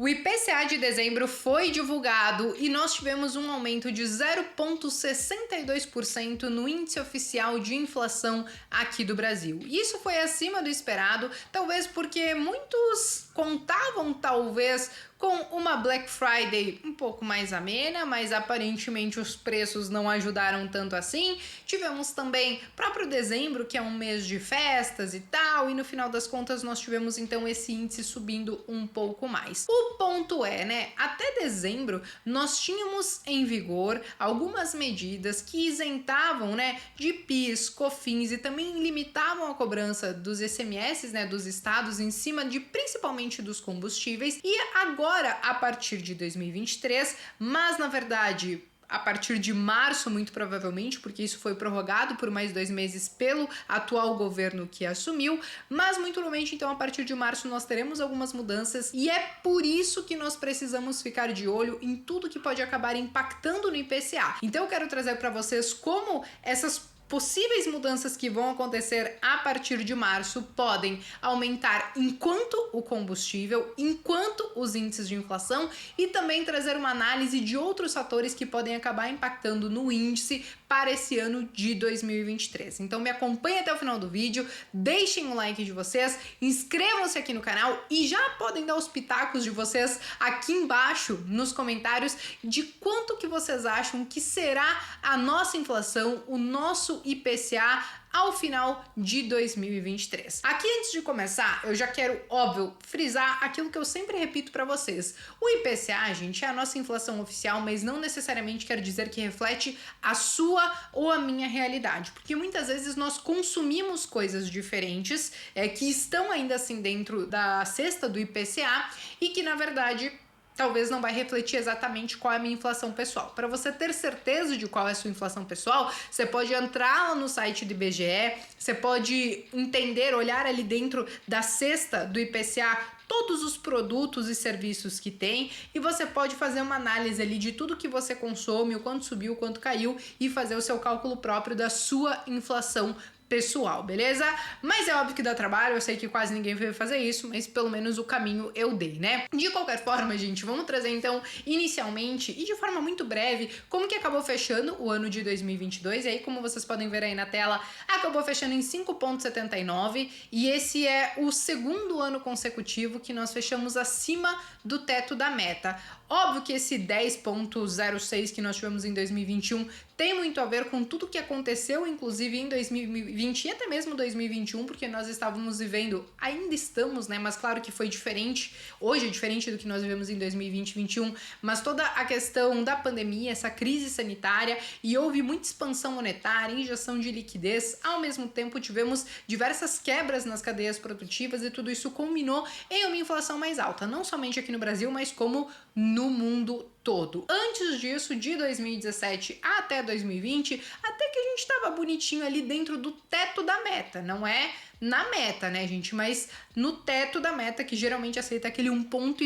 O IPCA de dezembro foi divulgado e nós tivemos um aumento de 0,62% no índice oficial de inflação aqui do Brasil. Isso foi acima do esperado, talvez porque muitos contavam talvez com uma Black Friday um pouco mais amena, mas aparentemente os preços não ajudaram tanto assim. Tivemos também próprio dezembro, que é um mês de festas e tal, e no final das contas nós tivemos então esse índice subindo um pouco mais. O ponto é, né, até dezembro nós tínhamos em vigor algumas medidas que isentavam, né, de PIS, COFINS e também limitavam a cobrança dos ICMS, né, dos estados em cima de principalmente dos combustíveis. E agora, a partir de 2023, mas na verdade a partir de março, muito provavelmente, porque isso foi prorrogado por mais 2 meses pelo atual governo que assumiu, mas muito provavelmente, então, a partir de março nós teremos algumas mudanças e é por isso que nós precisamos ficar de olho em tudo que pode acabar impactando no IPCA. Então eu quero trazer para vocês como essas possíveis mudanças que vão acontecer a partir de março podem aumentar enquanto o combustível, enquanto os índices de inflação e também trazer uma análise de outros fatores que podem acabar impactando no índice para esse ano de 2023. Então me acompanhe até o final do vídeo, deixem o like de vocês, inscrevam-se aqui no canal e já podem dar os pitacos de vocês aqui embaixo nos comentários de quanto que vocês acham que será a nossa inflação, o nosso IPCA ao final de 2023. Aqui, antes de começar, eu já quero, óbvio, frisar aquilo que eu sempre repito para vocês. O IPCA, gente, é a nossa inflação oficial, mas não necessariamente quer dizer que reflete a sua ou a minha realidade, porque muitas vezes nós consumimos coisas diferentes que estão ainda assim dentro da cesta do IPCA e que, na verdade, talvez não vai refletir exatamente qual é a minha inflação pessoal. Para você ter certeza de qual é a sua inflação pessoal, você pode entrar lá no site do IBGE, você pode entender, olhar ali dentro da cesta do IPCA todos os produtos e serviços que tem e você pode fazer uma análise ali de tudo que você consome, o quanto subiu, o quanto caiu e fazer o seu cálculo próprio da sua inflação pessoal, beleza? Mas é óbvio que dá trabalho, eu sei que quase ninguém veio fazer isso, mas pelo menos o caminho eu dei, né? De qualquer forma, gente, vamos trazer então, inicialmente e de forma muito breve, como que acabou fechando o ano de 2022, e aí como vocês podem ver aí na tela, acabou fechando em 5,79 e esse é o segundo ano consecutivo que nós fechamos acima do teto da meta. Óbvio que esse 10,06 que nós tivemos em 2021 tem muito a ver com tudo que aconteceu, inclusive em 2020 e até mesmo 2021, porque nós estávamos vivendo, ainda estamos, né? Mas claro que foi diferente, hoje é diferente do que nós vivemos em 2020 e 2021, mas toda a questão da pandemia, essa crise sanitária, e houve muita expansão monetária, injeção de liquidez, ao mesmo tempo tivemos diversas quebras nas cadeias produtivas e tudo isso culminou em uma inflação mais alta, não somente aqui no Brasil, mas como no mundo todo. Antes disso, de 2017 até 2020, até que a gente estava bonitinho ali dentro do teto da meta, não é na meta, né, gente, mas no teto da meta, que geralmente aceita aquele 1,5 ponto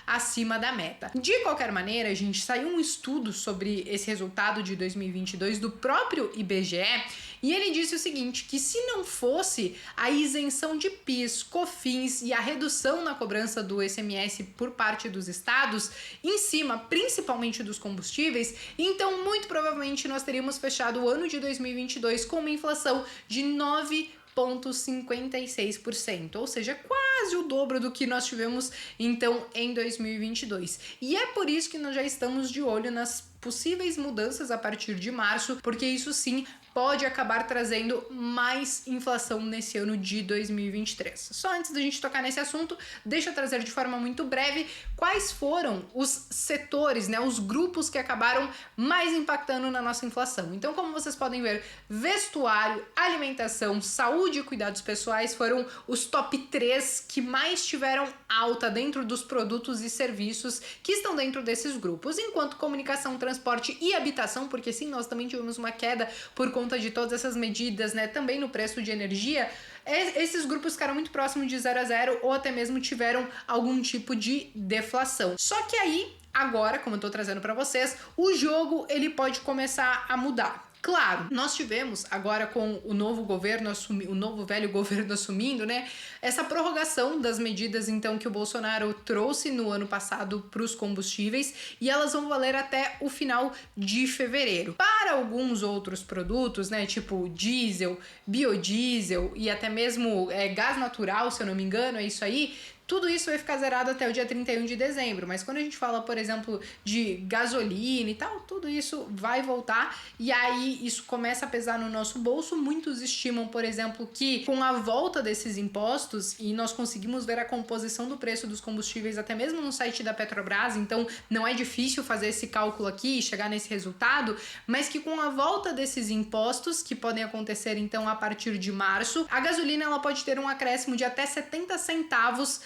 acima da meta. De qualquer maneira, gente, saiu um estudo sobre esse resultado de 2022 do próprio IBGE e ele disse o seguinte, que se não fosse a isenção de PIS, COFINS e a redução na cobrança do ICMS por parte dos estados, em cima principalmente dos combustíveis, então muito provavelmente nós teríamos fechado o ano de 2022 com uma inflação de 9,56%, ou seja, quase o dobro do que nós tivemos então em 2022. E é por isso que nós já estamos de olho nas possíveis mudanças a partir de março, porque isso sim pode acabar trazendo mais inflação nesse ano de 2023. Só antes da gente tocar nesse assunto, deixa eu trazer de forma muito breve quais foram os setores, né, os grupos que acabaram mais impactando na nossa inflação. Então, como vocês podem ver, vestuário, alimentação, saúde e cuidados pessoais foram os top 3 que mais tiveram alta dentro dos produtos e serviços que estão dentro desses grupos, enquanto comunicação, transporte e habitação, porque sim, nós também tivemos uma queda por conta de todas essas medidas, né, também no preço de energia, esses grupos ficaram muito próximos de 0 a 0 ou até mesmo tiveram algum tipo de deflação. Só que aí, agora, como eu tô trazendo para vocês, o jogo ele pode começar a mudar. Claro, nós tivemos agora com o novo governo o novo velho governo assumindo, né, essa prorrogação das medidas então que o Bolsonaro trouxe no ano passado para os combustíveis e elas vão valer até o final de fevereiro. Para alguns outros produtos, né, tipo diesel, biodiesel e até mesmo gás natural, se eu não me engano, é isso aí. Tudo isso vai ficar zerado até o dia 31 de dezembro, mas quando a gente fala, por exemplo, de gasolina e tal, tudo isso vai voltar e aí isso começa a pesar no nosso bolso. Muitos estimam, por exemplo, que com a volta desses impostos, e nós conseguimos ver a composição do preço dos combustíveis até mesmo no site da Petrobras, então não é difícil fazer esse cálculo aqui e chegar nesse resultado, mas que com a volta desses impostos, que podem acontecer então a partir de março, a gasolina ela pode ter um acréscimo de até 70 centavos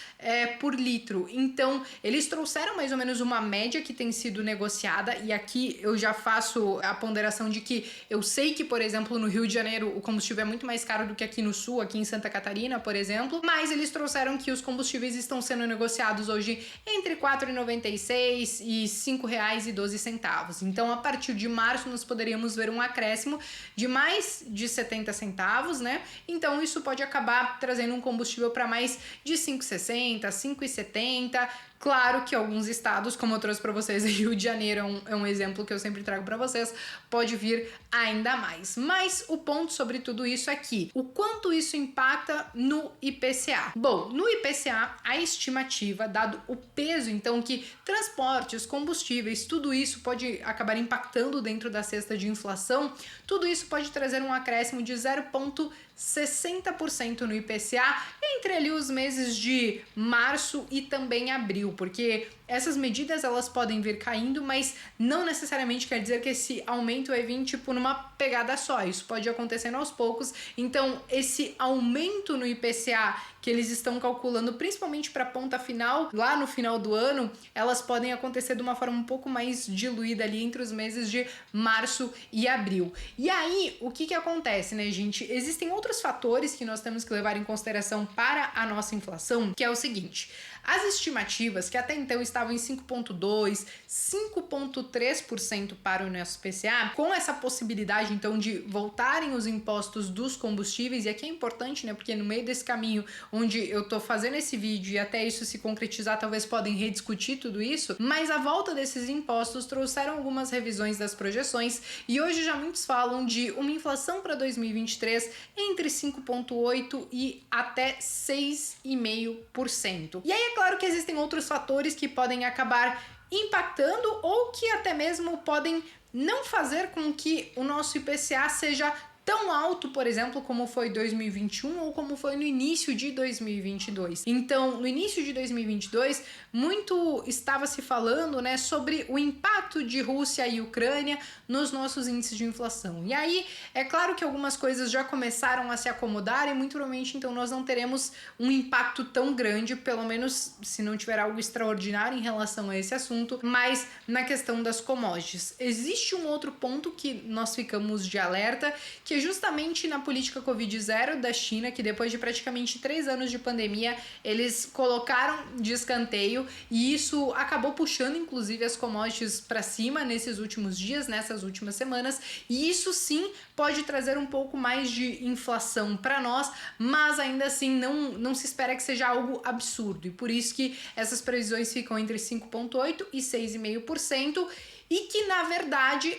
por litro. Então, eles trouxeram mais ou menos uma média que tem sido negociada, e aqui eu já faço a ponderação de que eu sei que, por exemplo, no Rio de Janeiro o combustível é muito mais caro do que aqui no Sul, aqui em Santa Catarina, por exemplo, mas eles trouxeram que os combustíveis estão sendo negociados hoje entre R$ 4,96 e R$ 5,12. Então, a partir de março, nós poderíamos ver um acréscimo de mais de 70 centavos, né? Então, isso pode acabar trazendo um combustível para mais de 5,60, 5,70. Claro que alguns estados, como eu trouxe para vocês, Rio de Janeiro é um exemplo que eu sempre trago para vocês, pode vir ainda mais. Mas o ponto sobre tudo isso é que o quanto isso impacta no IPCA. Bom, no IPCA, a estimativa, dado o peso, então, que transportes, combustíveis, tudo isso pode acabar impactando dentro da cesta de inflação, tudo isso pode trazer um acréscimo de 0,60% no IPCA entre ali os meses de março e também abril, porque essas medidas elas podem vir caindo, mas não necessariamente quer dizer que esse aumento vai vir tipo numa pegada só. Isso pode acontecer aos poucos. Então, esse aumento no IPCA que eles estão calculando, principalmente para a ponta final, lá no final do ano, elas podem acontecer de uma forma um pouco mais diluída ali entre os meses de março e abril. E aí, o que acontece, né, gente? Existem outros fatores que nós temos que levar em consideração para a nossa inflação, que é o seguinte: as estimativas, que até então estavam em 5,2%, 5,3% para o nosso IPCA, com essa possibilidade, então, de voltarem os impostos dos combustíveis, e aqui é importante, né, porque no meio desse caminho onde eu tô fazendo esse vídeo e até isso se concretizar, talvez podem rediscutir tudo isso, mas a volta desses impostos trouxeram algumas revisões das projeções, e hoje já muitos falam de uma inflação para 2023 entre 5,8% e até 6,5%. E aí é claro que existem outros fatores que podem acabar impactando ou que até mesmo podem não fazer com que o nosso IPCA seja tão alto, por exemplo, como foi 2021 ou como foi no início de 2022. Então, no início de 2022, muito estava se falando, né, sobre o impacto de Rússia e Ucrânia nos nossos índices de inflação. E aí, é claro que algumas coisas já começaram a se acomodar e muito provavelmente, então, nós não teremos um impacto tão grande, pelo menos se não tiver algo extraordinário em relação a esse assunto, mas na questão das commodities. Existe um outro ponto que nós ficamos de alerta, que é justamente na política Covid-0 da China, que depois de praticamente 3 anos de pandemia, eles colocaram de escanteio e isso acabou puxando inclusive as commodities para cima nesses últimos dias, nessas últimas semanas, e isso sim pode trazer um pouco mais de inflação para nós, mas ainda assim não se espera que seja algo absurdo, e por isso que essas previsões ficam entre 5,8% e 6,5%, e que na verdade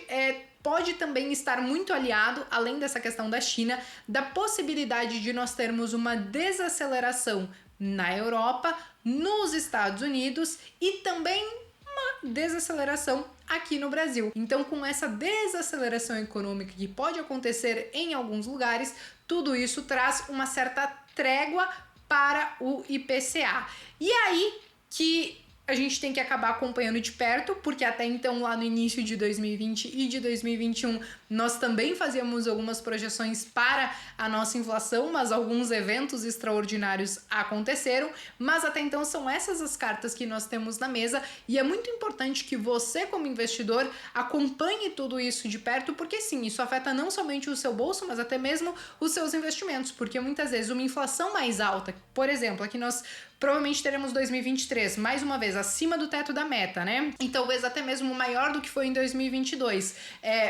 pode também estar muito aliado, além dessa questão da China, da possibilidade de nós termos uma desaceleração na Europa, nos Estados Unidos e também uma desaceleração aqui no Brasil. Então, com essa desaceleração econômica que pode acontecer em alguns lugares, tudo isso traz uma certa trégua para o IPCA. E aí que a gente tem que acabar acompanhando de perto, porque até então, lá no início de 2020 e de 2021, nós também fazíamos algumas projeções para a nossa inflação, mas alguns eventos extraordinários aconteceram, mas até então são essas as cartas que nós temos na mesa, e é muito importante que você, como investidor, acompanhe tudo isso de perto, porque sim, isso afeta não somente o seu bolso, mas até mesmo os seus investimentos, porque muitas vezes uma inflação mais alta, por exemplo, aqui nós provavelmente teremos 2023, mais uma vez, acima do teto da meta, né? E talvez até mesmo maior do que foi em 2022.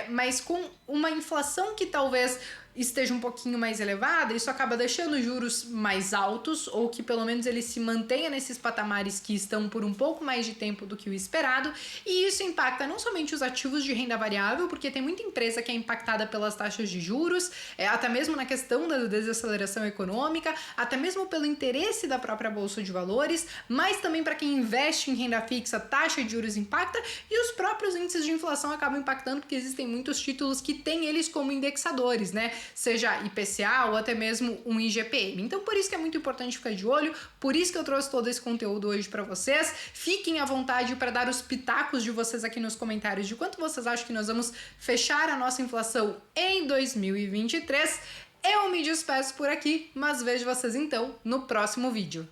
Mas com uma inflação que talvez esteja um pouquinho mais elevada, isso acaba deixando juros mais altos, ou que pelo menos ele se mantenha nesses patamares que estão por um pouco mais de tempo do que o esperado, e isso impacta não somente os ativos de renda variável, porque tem muita empresa que é impactada pelas taxas de juros, até mesmo na questão da desaceleração econômica, até mesmo pelo interesse da própria Bolsa de Valores, mas também para quem investe em renda fixa, a taxa de juros impacta, e os próprios índices de inflação acabam impactando, porque existem muitos títulos que têm eles como indexadores, né? Seja IPCA ou até mesmo um IGPM. Então, por isso que é muito importante ficar de olho, por isso que eu trouxe todo esse conteúdo hoje para vocês. Fiquem à vontade para dar os pitacos de vocês aqui nos comentários de quanto vocês acham que nós vamos fechar a nossa inflação em 2023. Eu me despeço por aqui, mas vejo vocês então no próximo vídeo.